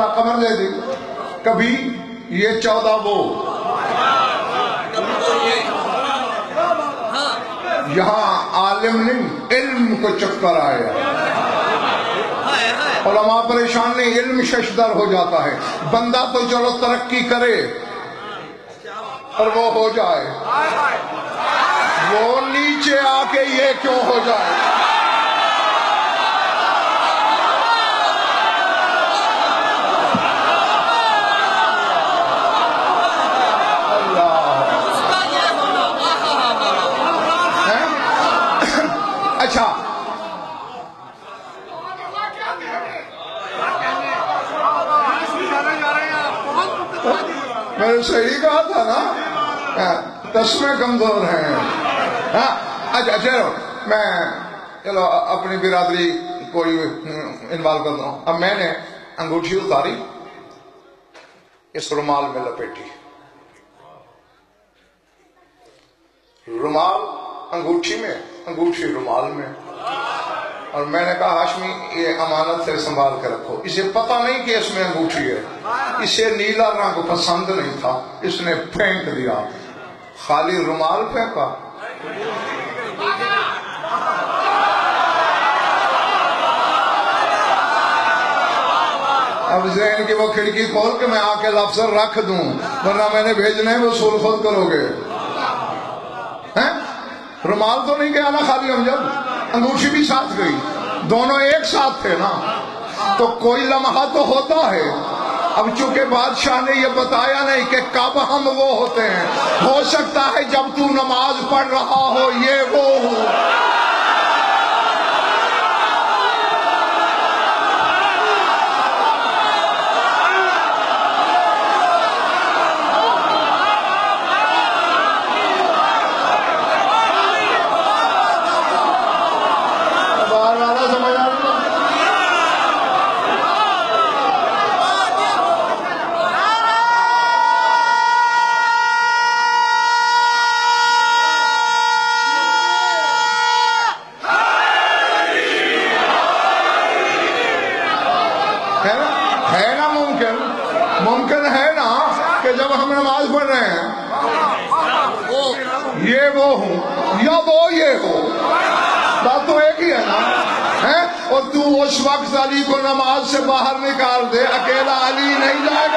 14 قمر دے دی، کبھی یہ 14 وہ، یہاں عالم نہیں علم کو چکر آیا، علماء پریشان نہیں، علم ششدر ہو جاتا ہے۔ بندہ تو چلو ترقی کرے اور وہ ہو جائے، وہ نیچے آ کے یہ کیوں ہو جائے؟ اچھا میں نے صحیح کہا تھا نا، تسمے کمزور ہیں۔ اچھا چلو میں چلو اپنی برادری کوئی انوالو کرتا ہوں۔ اب میں نے انگوٹھی اتاری، اس رومال میں لپیٹی، رومال انگوٹھی میں، انگوٹھی رومال میں، اور میں نے کہا ہاشمی یہ امانت سے سنبھال کے رکھو۔ اسے پتہ نہیں کہ اس میں انگوٹھی ہے، اسے نیلا رنگ پسند نہیں تھا، اس نے پھینک دیا، خالی رومال پھینکا۔ اب ذہن کی وہ کھڑکی کھول کے میں آ کے لفظ رکھ دوں، ورنہ میں نے بھیجنے وہ سول خود کرو گے۔ رومال تو نہیں گیا نا خالی امجد، انگوٹھی بھی ساتھ گئی، دونوں ایک ساتھ تھے نا، تو کوئی لمحہ تو ہوتا ہے۔ اب چونکہ بادشاہ نے یہ بتایا نہیں کہ کب ہم وہ ہوتے ہیں، ہو سکتا ہے جب تو نماز پڑھ رہا ہو یہ وہ ہو۔ ہے نا ممکن ہے نا کہ جب ہم نماز پڑھ رہے ہیں یہ وہ ہوں یا وہ یہ ہو، بات تو ایک ہی ہے نا، اور تو اس وقت علی کو نماز سے باہر نکال دے، اکیلا علی نہیں جائے گا۔